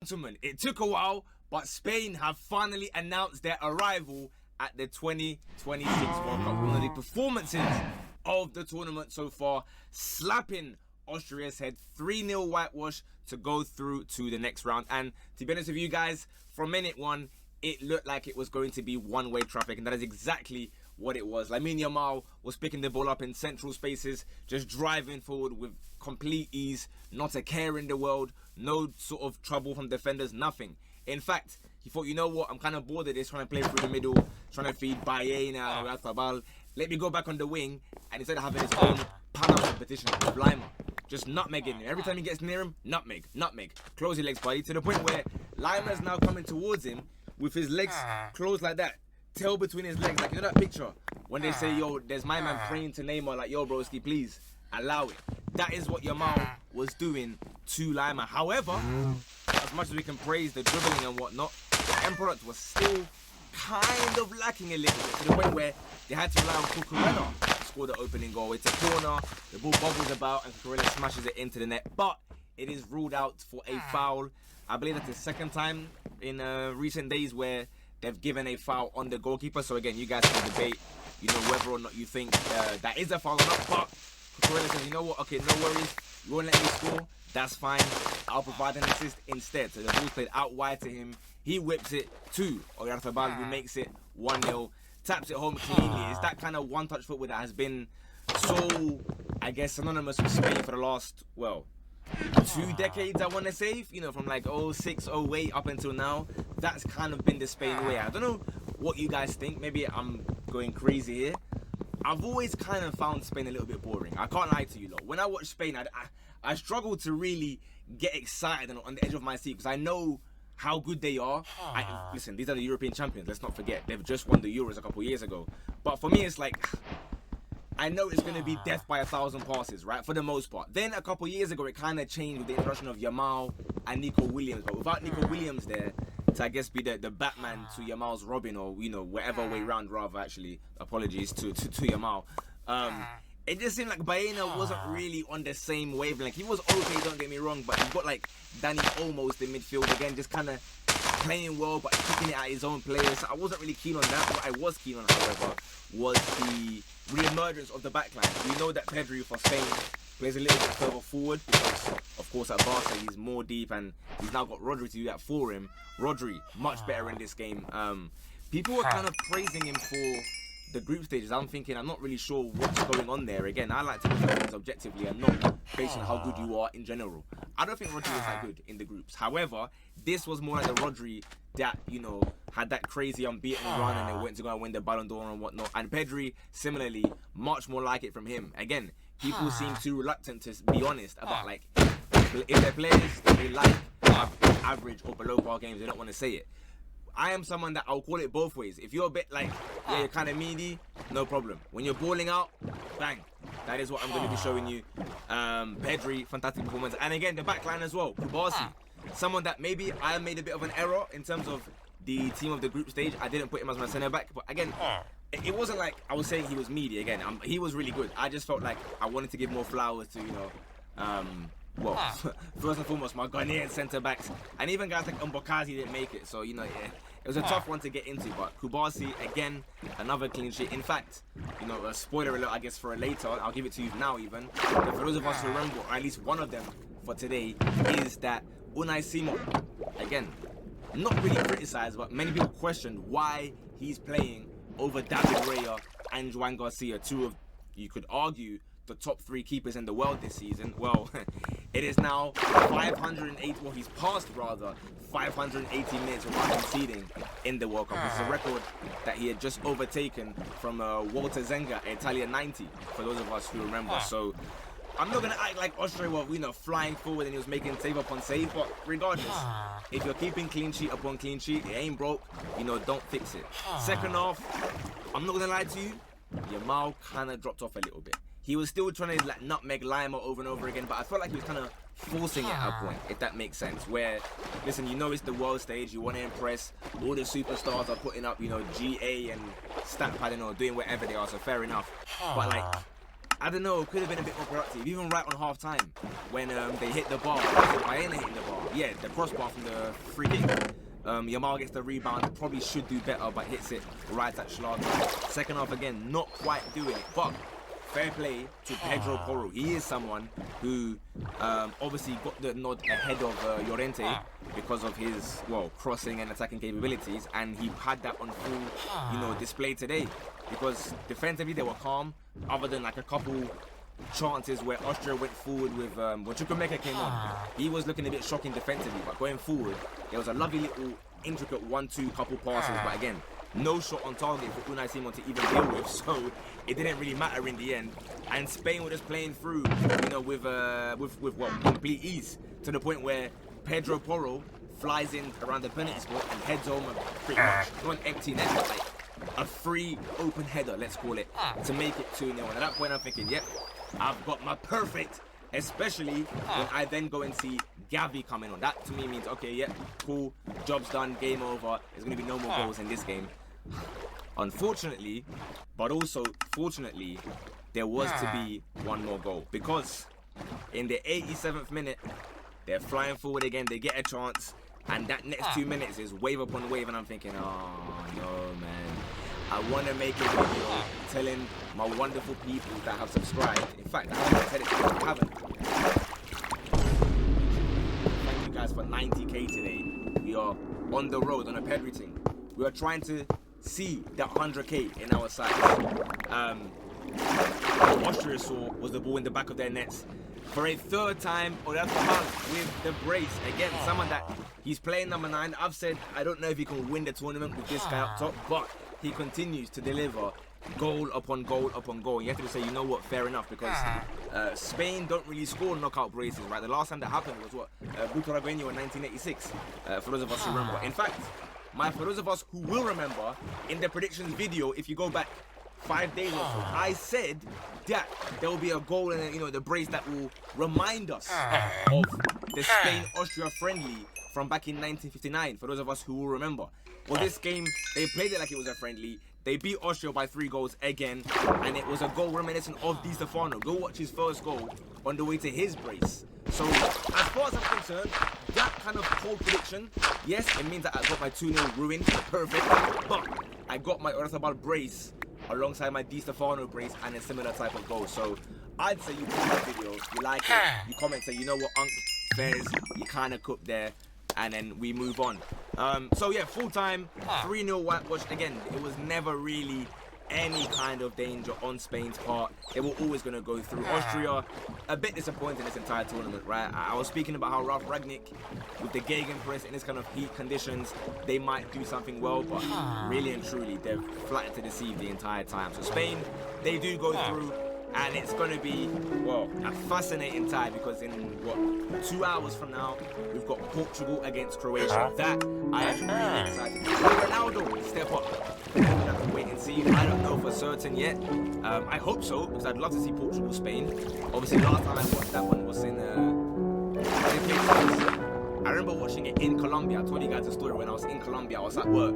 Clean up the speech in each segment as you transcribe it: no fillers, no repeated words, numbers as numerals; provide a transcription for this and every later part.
Gentlemen, it took a while, but Spain have finally announced their arrival at the 2026 World Cup. One of the performances of the tournament so far, slapping Austria's head, 3-0 whitewash to go through to the next round. And to be honest with you guys, from minute one, it looked like it was going to be one-way traffic, and that is exactly what it was. Lamine Yamal was picking the ball up in central spaces, just driving forward with complete ease, not a care in the world, no sort of trouble from defenders, nothing. In fact, he thought, you know what, I'm kind of bored of this, trying to play through the middle, trying to feed Baena and Oyarzabal. Let me go back on the wing, and instead of having his own panel competition with Lima, just nutmegging him. Every time he gets near him, nutmeg, close your legs, buddy, to the point where Lima's now coming towards him with his legs closed like that, tail between his legs, like, you know that picture when they say, yo, there's my man praying to Neymar, like, yo, broski, please allow it. That is what Yamal was doing to Lima. However, as much as we can praise the dribbling and whatnot, the end product was still kind of lacking a little bit, to the point where they had to rely on Cucurella to score the opening goal. It's a corner, the ball bobbles about, and Cucurella smashes it into the net, but it is ruled out for a foul. I believe that's the second time in recent days where they've given a foul on the goalkeeper. So again, you guys can debate, you know, whether or not you think that is a foul or not. But Cucurella says, you know what, okay, no worries, you won't let me score, that's fine, I'll provide an assist instead. So the ball's played out wide to him, he whips it to Oyarzabal, who makes it 1-0, taps it home cleanly. It's that kind of one-touch football that has been so, I guess, synonymous with Spain for the last, well, 2 decades, I want to say, you know, from like 06, 08 up until now. That's kind of been the Spain way. I don't know what you guys think. Maybe I'm going crazy here. I've always kind of found Spain a little bit boring. I can't lie to you lot. When I watch Spain, I struggle to really get excited and on the edge of my seat, because I know how good they are. Listen, these are the European champions, let's not forget. They've just won the Euros a couple years ago. But for me, it's like, I know it's going to be death by 1,000 passes, right, for the most part. Then a couple years ago, it kind of changed with the introduction of Yamal and Nico Williams. But without Nico Williams there, to, I guess, be the Batman to Yamal's Robin, or, you know, whatever way round, rather, actually. Apologies to Yamal. It just seemed like Baena wasn't really on the same wavelength. He was okay, don't get me wrong, but you've got, like, Danny Olmo in midfield, again, just kind of playing well, but kicking it at his own players. I wasn't really keen on that. What I was keen on, however, was the re-emergence of the backline. We know that Pedri for Spain plays a little bit further forward because, of course, at Barca he's more deep, and he's now got Rodri to do that for him. Rodri, much better in this game. People were kind of praising him for the group stages. I'm thinking, I'm not really sure what's going on there. Again, I like to look at things objectively and not based on how good you are in general. I don't think Rodri was that good in the groups. However, this was more like the Rodri that, you know, had that crazy unbeaten run and then went to go and win the Ballon d'Or and whatnot. And Pedri, similarly, much more like it from him. Again, people seem too reluctant to be honest about, like, if they're players they like average or below par games, they don't want to say it. I am someone that I'll call it both ways. If you're a bit like, yeah, you're kind of meaty, no problem. When you're balling out, bang. That is what I'm going to be showing you. Pedri, fantastic performance. And again, the back line as well. Kubasi, someone that maybe I made a bit of an error in terms of the team of the group stage. I didn't put him as my centre back. But again, it wasn't like I was saying he was meaty. Again, he was really good. I just felt like I wanted to give more flowers to, you know, well, first and foremost, my Ghanaian centre-backs. And even guys like Mbokazi didn't make it. So, you know, yeah, it was a tough one to get into. But Kubasi, again, another clean sheet. In fact, you know, a spoiler alert, I guess, for a later. I'll give it to you now, even. But for those of us who remember, or at least one of them for today, is that Unai Simon, again, not really criticised, but many people questioned why he's playing over David Raya and Juan Garcia, two of, you could argue, the top 3 keepers in the world this season. Well, it is now 580, well, he's passed rather 580 minutes without conceding in the World Cup. This is a record that he had just overtaken from Walter Zenga, Italian 90, for those of us who remember. So I'm not going to act like Austria were, you know, flying forward and he was making save upon save, but regardless, if you're keeping clean sheet upon clean sheet, it ain't broke, you know, don't fix it. Second half, I'm not going to lie to you, Yamal kind of dropped off a little bit. He was still trying to, like, nutmeg Lima over and over again, but I felt like he was kind of forcing it at a point, if that makes sense. Where, listen, you know it's the world stage, you want to impress, all the superstars are putting up, you know, GA and stat padding or doing whatever they are, so fair enough. But, like, I don't know, could have been a bit more productive. Even right on half time when they hit the bar. Bayern hitting the bar. Yeah, the crossbar from the free kick. Yamal gets the rebound, probably should do better, but hits it right at Schlager. Second half again, not quite doing it, but fair play to Pedro Porro. He is someone who obviously got the nod ahead of Llorente because of his, well, crossing and attacking capabilities, and he had that on full, display today. Because defensively they were calm, other than like a couple chances where Austria went forward with when Chukwuemeka came on. He was looking a bit shocking defensively, but going forward, there was a lovely little intricate 1-2 couple passes, but again, no shot on target for Unai Simon to even deal with, so it didn't really matter in the end. And Spain were just playing through, with complete ease, to the point where Pedro Porro flies in around the penalty spot and heads home pretty much not an empty net, but like a free open header, let's call it, to make it 2-0. And at that point I'm thinking, yep, I've got my perfect, especially when I then go and see Gavi coming on. That to me means, okay, yep, cool, job's done, game over, there's going to be no more goals in this game. Unfortunately, but also fortunately, there was to be one more goal, because in the 87th minute, they're flying forward again, they get a chance, and that next 2 minutes is wave upon wave, and I'm thinking, oh no, man. I want to make a video telling my wonderful people that have subscribed. In fact, I haven't said it to you if you haven't. Thank you guys for 90k today. We are on the road, on a Pedriting. We are trying to see that 100k in our sights. What Austria saw was the ball in the back of their nets. For a third time, Oyarzabal with the brace. Again, someone that he's playing number 9. I've said I don't know if he can win the tournament with this guy up top, but he continues to deliver goal upon goal upon goal. You have to say, you know what, fair enough, because Spain don't really score knockout braces, right? The last time that happened was what? Butragueño in 1986, for those of us who remember. In fact, for those of us who will remember, in the predictions video, if you go back 5 days or so, I said that there will be a goal in the brace that will remind us of the Spain-Austria friendly from back in 1959, for those of us who will remember. Well, this game, they played it like it was a friendly. They beat Austria by 3 goals again, and it was a goal reminiscent of Di Stefano. Go watch his first goal on the way to his brace. So, as far as I'm concerned, that kind of cold prediction, yes, it means that I got my 2-0 ruined, perfect, but I got my Oyarzabal brace alongside my Di Stefano brace and a similar type of goal. So, I'd say you watch the video, you like it, you comment, say, you know what, Unc Fairs, you kind of cooked there, and then we move on. So yeah, full time, 3-0 whitewash. Again, it was never really any kind of danger on Spain's part. They were always going to go through. Austria, a bit disappointed in this entire tournament, right? I was speaking about how Ralf Rangnick, with the Gegenpress in this kind of heat conditions, they might do something well, but really and truly, they're flattered to deceive the entire time. So Spain, they do go through. And it's going to be, well, a fascinating tie, because in, 2 hours from now, we've got Portugal against Croatia. That I am really excited. Will Ronaldo step up? We'll have to wait and see. I don't know for certain yet. I hope so, because I'd love to see Portugal-Spain. Obviously, last time I watched that one was in I remember watching it in Colombia. I told you guys a story when I was in Colombia. I was at work.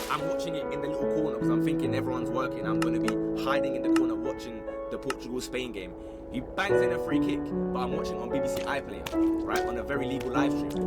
I'm watching it in the little corner because I'm thinking everyone's working. I'm going to be hiding in the corner watching the Portugal-Spain game. He bangs in a free kick, but I'm watching on BBC iPlayer, right, on a very legal live stream.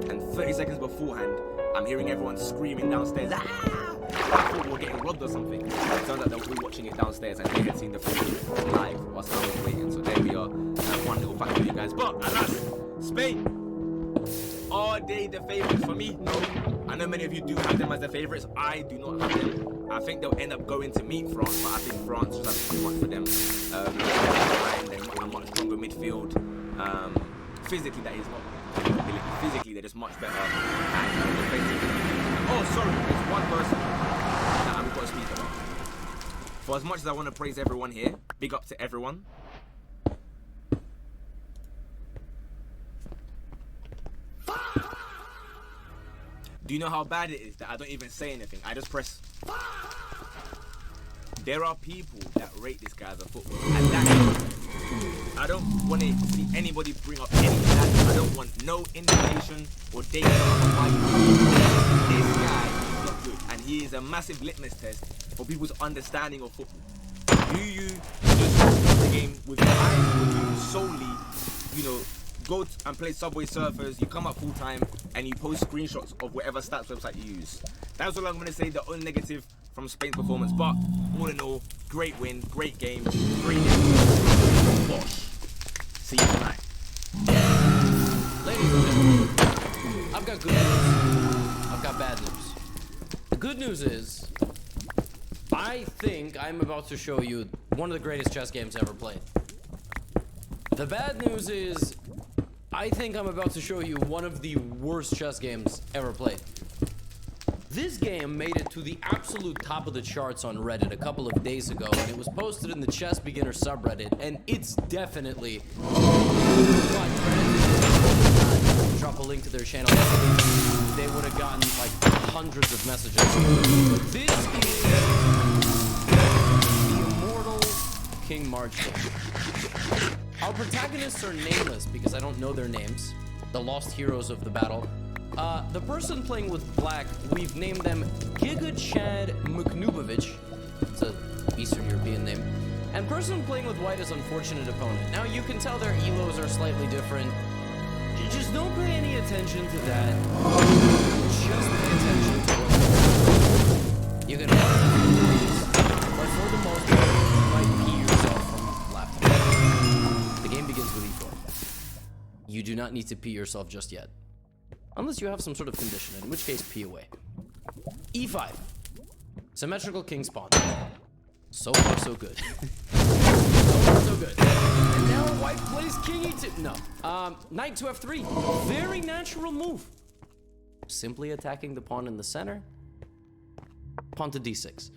And 30 seconds beforehand, I'm hearing everyone screaming downstairs. Ah! I thought we were getting robbed or something. It turned out they were all watching it downstairs and they had seen the free kick live whilst I was waiting. So there we are. That's one little fact for you guys. But alas, Spain. Are they the favourites for me? No. I know many of you do have them as the favourites. I do not have them. I think they'll end up going to meet France, but I think France just has too much for them. They're a much stronger midfield. Physically, that is not. Physically, they're just much better. Oh, sorry, there's one person that I've got to speak about. For as much as I want to praise everyone here, big up to everyone. Do you know how bad it is that I don't even say anything? I just press. There are people that rate this guy as a footballer, and that I don't want to see anybody bring up any of that. I don't want no indication or data on why this guy is not good, and he is a massive litmus test for people's understanding of football. Do you just game with your eyes when you solely, go and play Subway Surfers, you come up full time, and you post screenshots of whatever stats website you use. That's all I'm going to say, the only negative from Spain's performance. But all in all, great win, great game, 3-0. Bosh. See you tonight. Ladies and gentlemen, I've got good news. I've got bad news. The good news is, I think I'm about to show you one of the greatest chess games ever played. The bad news is, I think I'm about to show you one of the worst chess games ever played. This game made it to the absolute top of the charts on Reddit a couple of days ago, and it was posted in the Chess Beginner subreddit, and it's definitely... Drop a link to their channel. They would have gotten like hundreds of messages. This is the immortal King March game. Our protagonists are nameless because I don't know their names. The lost heroes of the battle. The person playing with black, we've named them Giga Chad Muknubovic. It's an Eastern European name. And person playing with white is unfortunate opponent. Now you can tell their elos are slightly different. Just don't pay any attention to that. Just pay attention to what you can but for the most part, you might pee yourself from laughter. The game begins with e4. You do not need to pee yourself just yet. Unless you have some sort of condition, in which case pee away. e5. Symmetrical king spawn. So far so good. So far so good. And now white plays king e2. No. Knight to f3. Very natural move. Simply attacking the pawn in the center. Pawn to d6.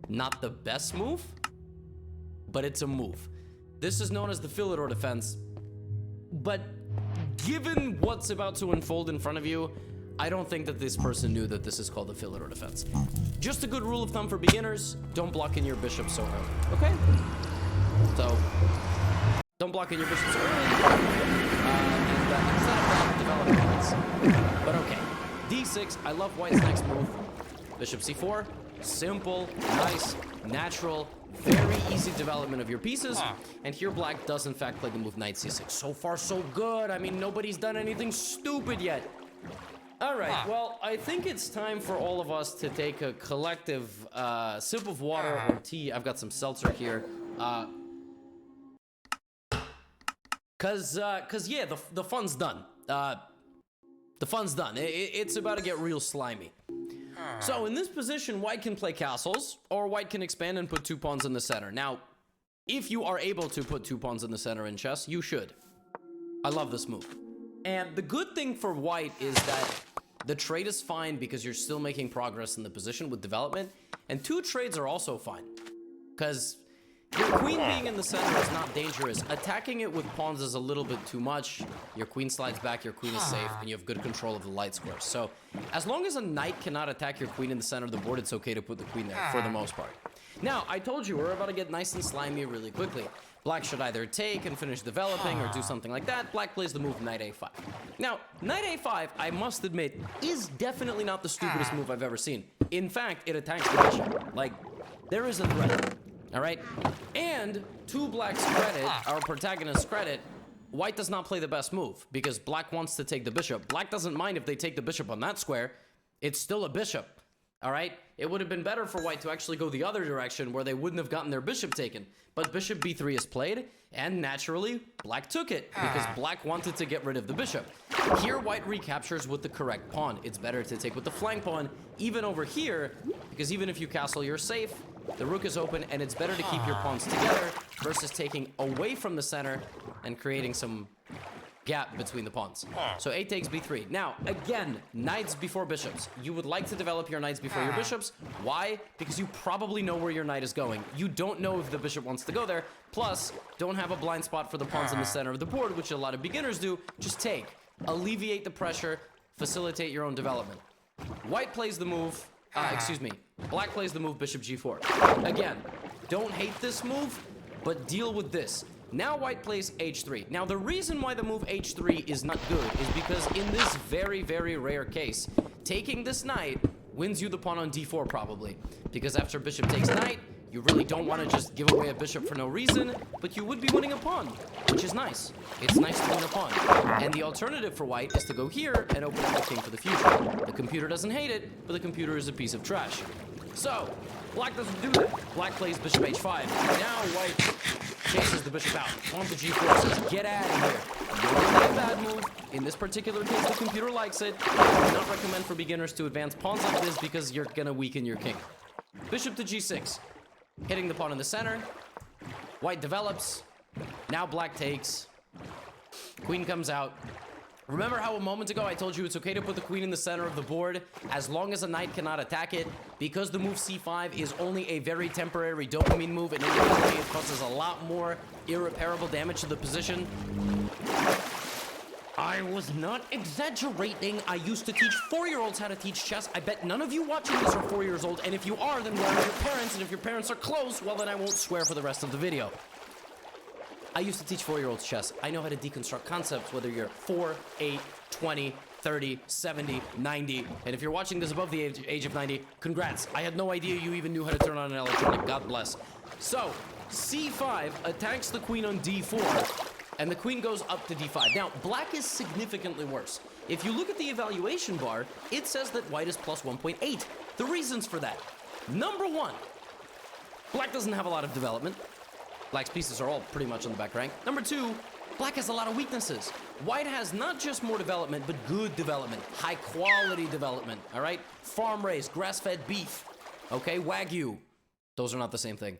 Not the best move, but it's a move. This is known as the Philidor defense. But given what's about to unfold in front of you, I don't think that this person knew that this is called the Philidor defense. Just a good rule of thumb for beginners, don't block in your bishop so early, okay? So, don't block in your bishop so early, instead of developing points. But okay, d6, I love white's next move. Bishop c4, simple, nice, natural, very easy development of your pieces. And here black does in fact play the move knight c6. So far so good. I mean, nobody's done anything stupid yet. All right, well, I think it's time for all of us to take a collective sip of water or tea. I've got some seltzer here. Cause yeah, the fun's done. The fun's done. It's about to get real slimy. So in this position, white can play castles, or white can expand and put 2 pawns in the center. Now, if you are able to put 2 pawns in the center in chess, you should. I love this move. And the good thing for white is that the trade is fine because you're still making progress in the position with development. And 2 trades are also fine. Because your queen being in the center is not dangerous. Attacking it with pawns is a little bit too much. Your queen slides back, your queen is safe, and you have good control of the light squares. So, as long as a knight cannot attack your queen in the center of the board, it's okay to put the queen there, for the most part. Now, I told you, we're about to get nice and slimy really quickly. Black should either take and finish developing or do something like that. Black plays the move knight a5. Now, knight a5, I must admit, is definitely not the stupidest move I've ever seen. In fact, it attacks the bishop. Like, there is a threat. All right? And to black's credit, our protagonist's credit, white does not play the best move because black wants to take the bishop. Black doesn't mind if they take the bishop on that square. It's still a bishop. All right? It would have been better for white to actually go the other direction where they wouldn't have gotten their bishop taken. But bishop b3 is played, and naturally, black took it because black wanted to get rid of the bishop. Here, white recaptures with the correct pawn. It's better to take with the flank pawn, even over here, because even if you castle, you're safe. The rook is open, and it's better to keep your pawns together versus taking away from the center and creating some gap between the pawns. So a takes b3. Now, again, knights before bishops. You would like to develop your knights before your bishops. Why? Because you probably know where your knight is going. You don't know if the bishop wants to go there. Plus, don't have a blind spot for the pawns in the center of the board, which a lot of beginners do. Just take. Alleviate the pressure. Facilitate your own development. White plays the move. Black plays the move bishop g4. Again, don't hate this move, but deal with this. Now white plays h3. Now the reason why the move h3 is not good is because in this very, very rare case, taking this knight wins you the pawn on d4 probably. Because after bishop takes knight, You really don't want to just give away a bishop for no reason, but you would be winning a pawn, which is nice. It's nice to win a pawn. And the alternative for white is to go here and open up the king for the future. The computer doesn't hate it, but the computer is a piece of trash. So, black doesn't do that. Black plays bishop h5. Now white chases the bishop out. Pawn to g4 says, get out of here. You want to play a bad move. In this particular case, the computer likes it. I would not recommend for beginners to advance pawns like this because you're going to weaken your king. Bishop to g6. Hitting the pawn in the center. White develops. Now black takes. Queen comes out. Remember how a moment ago I told you it's okay to put the queen in the center of the board as long as a knight cannot attack it? Because the move c5 is only a very temporary dopamine move and individually it causes a lot more irreparable damage to the position. I was not exaggerating. I used to teach 4-year-olds how to teach chess. I bet none of you watching this are 4 years old, and if you are, then where are your parents? And if your parents are close, well then I won't swear for the rest of the video. I used to teach 4-year-olds chess. I know how to deconstruct concepts, whether you're 4, 8, 20, 30, 70, 90. And if you're watching this above the age of 90, congrats. I had no idea you even knew how to turn on an electronic. God bless. So, c5 attacks the queen on d4, and the queen goes up to d5. Now, black is significantly worse. If you look at the evaluation bar, it says that white is plus 1.8. The reasons for that. Number 1, black doesn't have a lot of development. Black's pieces are all pretty much on the back rank. Number 2, black has a lot of weaknesses. White has not just more development, but good development. High quality development, all right? Farm raised, grass-fed beef, okay? Wagyu. Those are not the same thing.